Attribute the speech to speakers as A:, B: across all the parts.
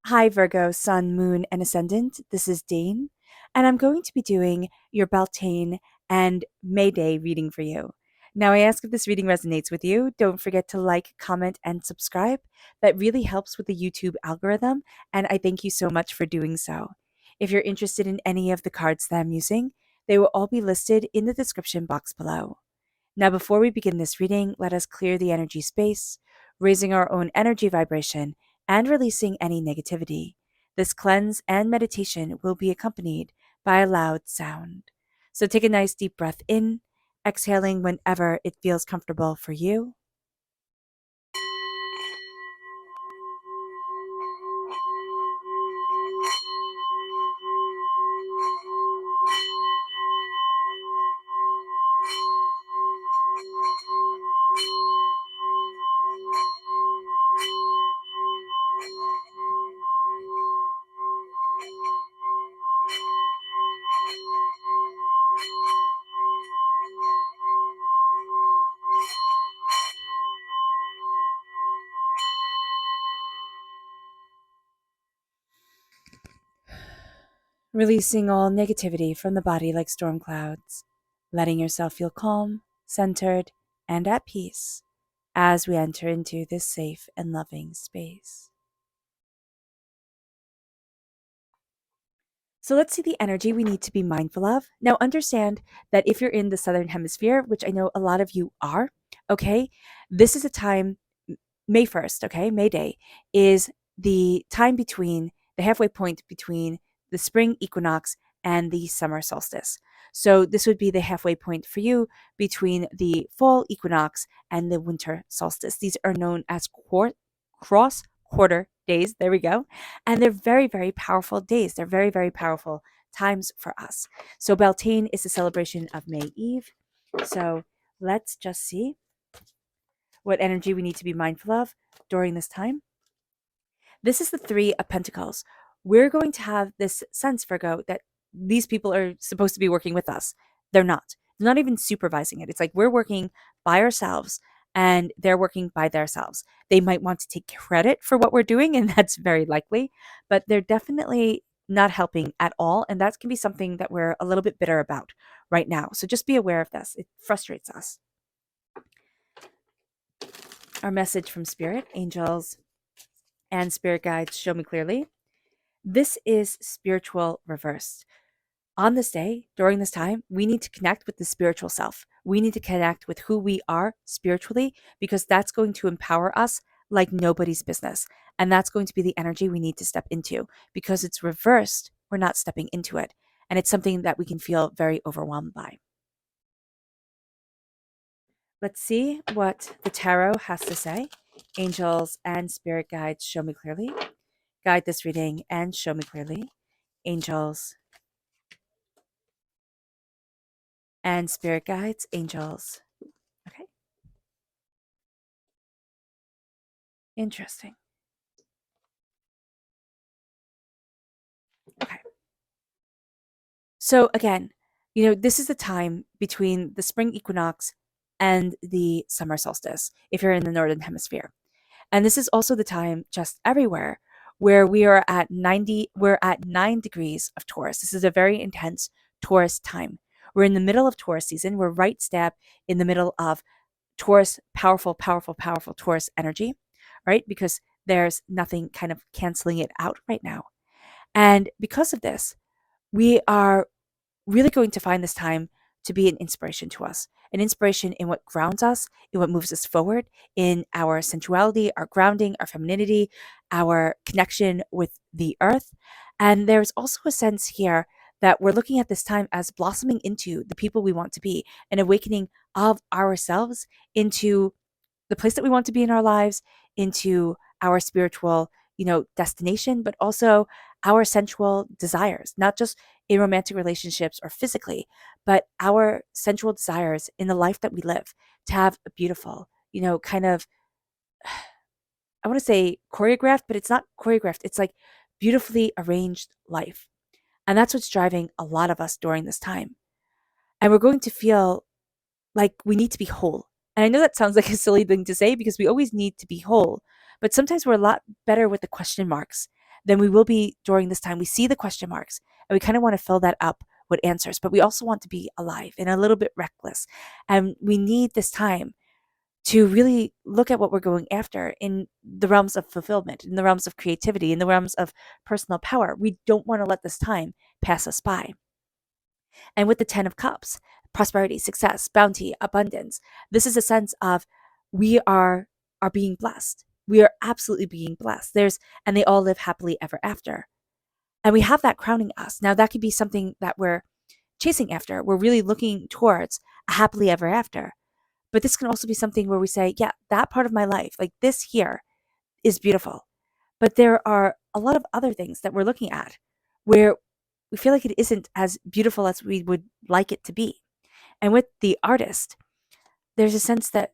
A: Hi, Virgo, Sun, Moon, and Ascendant. This is Dane, and I'm going to be doing your Beltane and Mayday reading for you. Now, I ask if this reading resonates with you. Don't forget to like, comment, and subscribe. That really helps with the YouTube algorithm, and I thank you so much for doing so. If you're interested in any of the cards that I'm using, they will all be listed in the description box below. Now, before we begin this reading, let us clear the energy space, raising our own energy vibration and releasing any negativity. This cleanse and meditation will be accompanied by a loud sound. So take a nice deep breath in, exhaling whenever it feels comfortable for you. Releasing all negativity from the body like storm clouds, letting yourself feel calm, centered, and at peace as we enter into this safe and loving space. So let's see the energy we need to be mindful of. Now, understand that if you're in the Southern Hemisphere, which I know a lot of you are, okay, this is a time, May 1st, okay, May Day, is the time between the halfway point between the spring equinox and the summer solstice. So this would be the halfway point for you between the fall equinox and the winter solstice. These are known as cross quarter days. There we go. And they're very, very powerful days. They're very, very powerful times for us. So Beltane is the celebration of May Eve. So let's just see what energy we need to be mindful of during this time. This is the Three of Pentacles. We're going to have this sense, Virgo, that these people are supposed to be working with us. They're not. They're not even supervising it. It's like we're working by ourselves and they're working by themselves. They might want to take credit for what we're doing, and that's very likely, but they're definitely not helping at all. And that can be something that we're a little bit bitter about right now. So just be aware of this. It frustrates us. Our message from Spirit, angels, and spirit guides show me clearly. This is spiritual reversed. On this day, during this time, we need to connect with the spiritual self. We need to connect with who we are spiritually because that's going to empower us like nobody's business. And that's going to be the energy we need to step into because it's reversed. We're not stepping into it. And it's something that we can feel very overwhelmed by. Let's see what the tarot has to say. Angels and spirit guides show me clearly. Guide this reading and show me clearly. Angels and spirit guides, angels. Okay. Interesting. Okay. So again, this is the time between the spring equinox and the summer solstice if you're in the northern hemisphere. And this is also the time just everywhere where we're at 9 degrees of Taurus. This is a very intense Taurus time. We're in the middle of Taurus season. We're right stab in the middle of Taurus, powerful, powerful, powerful Taurus energy, right? Because there's nothing kind of canceling it out right now. And because of this, we are really going to find this time to be an inspiration to us, an inspiration in what grounds us, in what moves us forward, in our sensuality, our grounding, our femininity, our connection with the earth. And there's also a sense here that we're looking at this time as blossoming into the people we want to be, an awakening of ourselves into the place that we want to be in our lives, into our spiritual, destination, but also our sensual desires, not just in romantic relationships or physically, but our sensual desires in the life that we live to have a beautiful, kind of, I want to say choreographed, but it's not choreographed. It's like beautifully arranged life. And that's what's driving a lot of us during this time. And we're going to feel like we need to be whole. And I know that sounds like a silly thing to say because we always need to be whole, but sometimes we're a lot better with the question marks then we will be during this time. We see the question marks and we kind of want to fill that up with answers, but we also want to be alive and a little bit reckless. And we need this time to really look at what we're going after in the realms of fulfillment, in the realms of creativity, in the realms of personal power. We don't want to let this time pass us by. And with the 10 of Cups, prosperity, success, bounty, abundance, this is a sense of we are being blessed. We are absolutely being blessed. And they all live happily ever after. And we have that crowning us. Now that could be something that we're chasing after. We're really looking towards a happily ever after. But this can also be something where we say, yeah, that part of my life, like this here is beautiful. But there are a lot of other things that we're looking at where we feel like it isn't as beautiful as we would like it to be. And with the artist, there's a sense that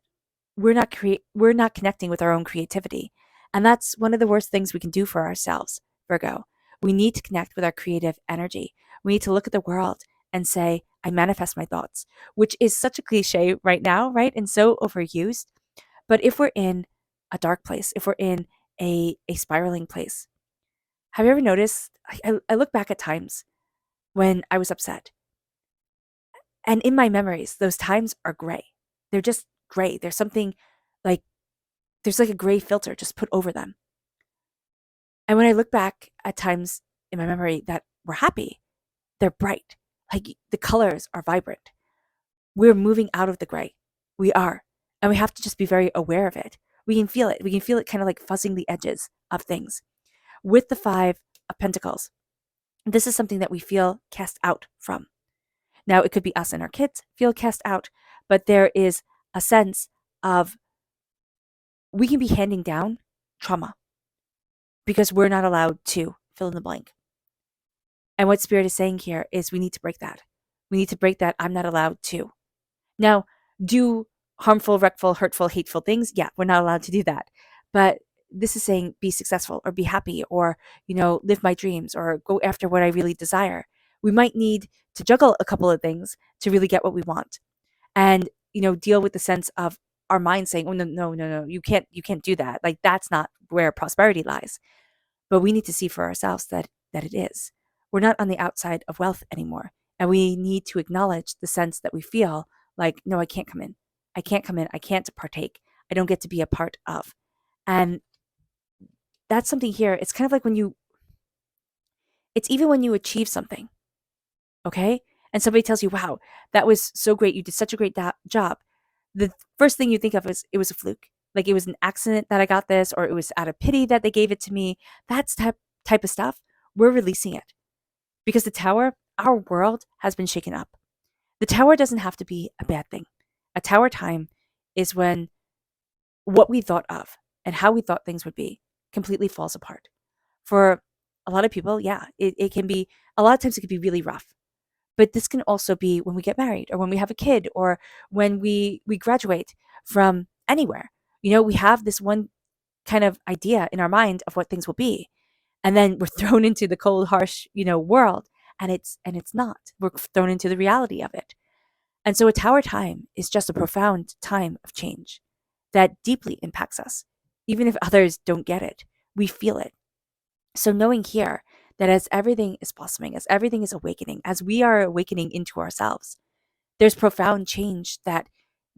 A: we're not connecting with our own creativity. And that's one of the worst things we can do for ourselves, Virgo. We need to connect with our creative energy. We need to look at the world and say, I manifest my thoughts, which is such a cliche right now, right? And so overused. But if we're in a dark place, if we're in a spiraling place, have you ever noticed? I look back at times when I was upset, and in my memories, those times are gray. They're just gray. There's something like, there's like a gray filter just put over them. And when I look back at times in my memory that were happy, they're bright. Like the colors are vibrant. We're moving out of the gray. We are. And we have to just be very aware of it. We can feel it. We can feel it kind of like fuzzing the edges of things. With the 5 of Pentacles, this is something that we feel cast out from. Now, it could be us and our kids feel cast out, but there is a sense of we can be handing down trauma because we're not allowed to fill in the blank. And what Spirit is saying here is we need to break that. We need to break that I'm not allowed to. Now, do harmful, wreckful, hurtful, hateful things? Yeah, we're not allowed to do that. But this is saying be successful or be happy or, live my dreams or go after what I really desire. We might need to juggle a couple of things to really get what we want. And, deal with the sense of our mind saying, oh, no, no, no, no, you can't do that. Like that's not where prosperity lies. But we need to see for ourselves that it is. We're not on the outside of wealth anymore. And we need to acknowledge the sense that we feel like, no, I can't come in. I can't come in. I can't partake. I don't get to be a part of. And that's something here. It's kind of like it's even when you achieve something, okay? And somebody tells you, wow, that was so great. You did such a great job. The first thing you think of is it was a fluke. Like it was an accident that I got this, or it was out of pity that they gave it to me. That's type of stuff. We're releasing it. Because the tower, our world has been shaken up. The tower doesn't have to be a bad thing. A tower time is when what we thought of and how we thought things would be completely falls apart. For a lot of people, yeah, it can be, a lot of times it can be really rough. But this can also be when we get married or when we have a kid or when we graduate from anywhere. We have this one kind of idea in our mind of what things will be. And then we're thrown into the cold, harsh, world. And it's not. We're thrown into the reality of it. And so a tower time is just a profound time of change that deeply impacts us. Even if others don't get it, we feel it. So knowing here that as everything is blossoming, as everything is awakening, as we are awakening into ourselves, there's profound change that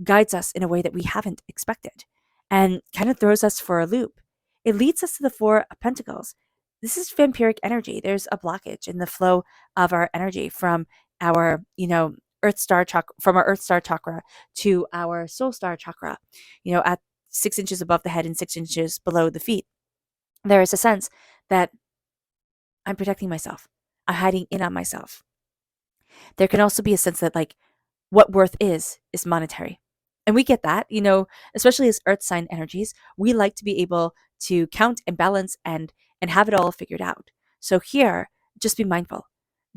A: guides us in a way that we haven't expected and kind of throws us for a loop. It leads us to the 4 of Pentacles. This is vampiric energy. There's a blockage in the flow of our energy from our, Earth Star chakra, from our Earth Star chakra to our Soul Star chakra, at 6 inches above the head and 6 inches below the feet. There is a sense that I'm protecting myself. I'm hiding in on myself. There can also be a sense that like what worth is monetary. And we get that, especially as earth sign energies, we like to be able to count and balance and have it all figured out. So here, just be mindful.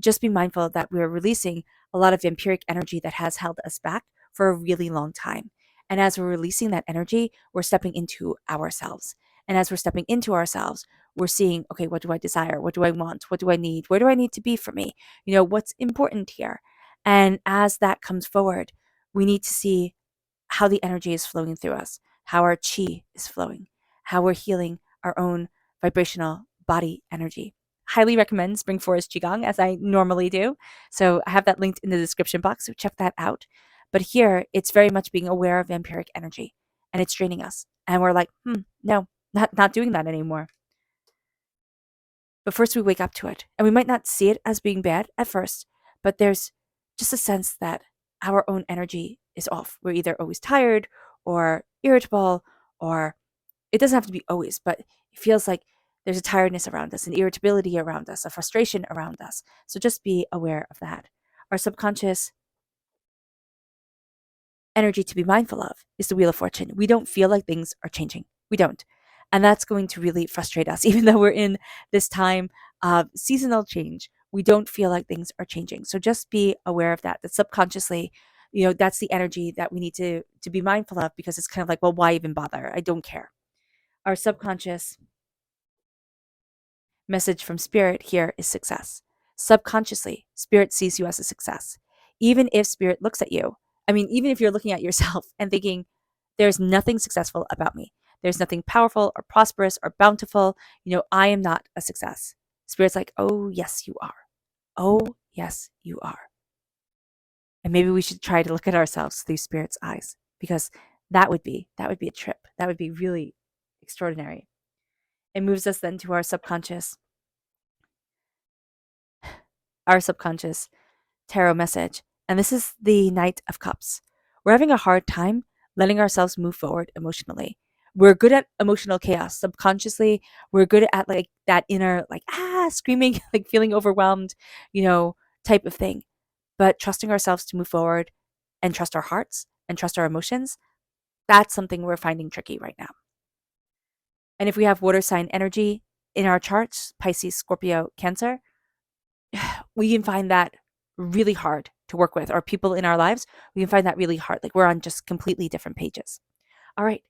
A: Just be mindful that we're releasing a lot of vampiric energy that has held us back for a really long time. And as we're releasing that energy, we're stepping into ourselves. And as we're stepping into ourselves, we're seeing, okay, what do I desire? What do I want? What do I need? Where do I need to be for me? What's important here? And as that comes forward, we need to see how the energy is flowing through us, how our chi is flowing, how we're healing our own vibrational body energy. Highly recommend Spring Forest Qigong as I normally do. So I have that linked in the description box, so check that out. But here, it's very much being aware of vampiric energy and it's draining us. And we're like, no, not doing that anymore. But first, we wake up to it. And we might not see it as being bad at first, but there's just a sense that our own energy is off. We're either always tired or irritable, or it doesn't have to be always, but it feels like there's a tiredness around us, an irritability around us, a frustration around us. So just be aware of that. Our subconscious energy to be mindful of is the Wheel of Fortune. We don't feel like things are changing. We don't. And that's going to really frustrate us, even though we're in this time of seasonal change. We don't feel like things are changing. So just be aware of that, that subconsciously, that's the energy that we need to be mindful of, because it's kind of like, well, why even bother? I don't care. Our subconscious message from spirit here is success. Subconsciously, spirit sees you as a success. Even if spirit looks at you, even if you're looking at yourself and thinking, there's nothing successful about me, there's nothing powerful or prosperous or bountiful, I am not a success. Spirit's like, oh, yes, you are. Oh, yes, you are. And maybe we should try to look at ourselves through spirit's eyes, because that would be a trip. That would be really extraordinary. It moves us then to our subconscious tarot message. And this is the Knight of Cups. We're having a hard time letting ourselves move forward emotionally. We're good at emotional chaos. Subconsciously, we're good at like that inner, like, screaming, like feeling overwhelmed, type of thing. But trusting ourselves to move forward and trust our hearts and trust our emotions, that's something we're finding tricky right now. And if we have water sign energy in our charts, Pisces, Scorpio, Cancer, we can find that really hard to work with, or people in our lives, we can find that really hard. Like we're on just completely different pages. All right.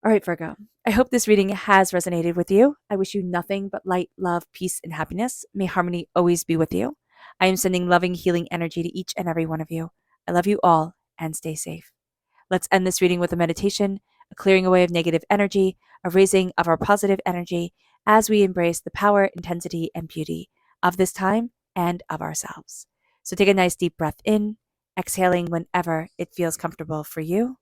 A: All right, Virgo. I hope this reading has resonated with you. I wish you nothing but light, love, peace, and happiness. May harmony always be with you. I am sending loving, healing energy to each and every one of you. I love you all, and stay safe. Let's end this reading with a meditation, a clearing away of negative energy, a raising of our positive energy as we embrace the power, intensity, and beauty of this time and of ourselves. So take a nice deep breath in, exhaling whenever it feels comfortable for you.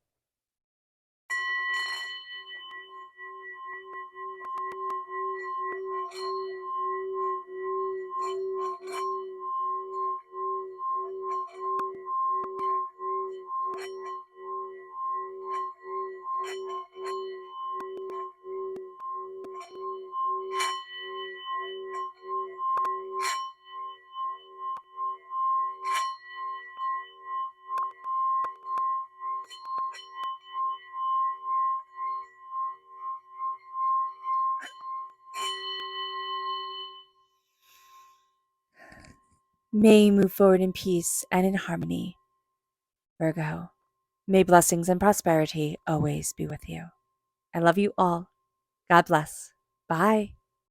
A: May you move forward in peace and in harmony, Virgo. May blessings and prosperity always be with you. I love you all. God bless. Bye.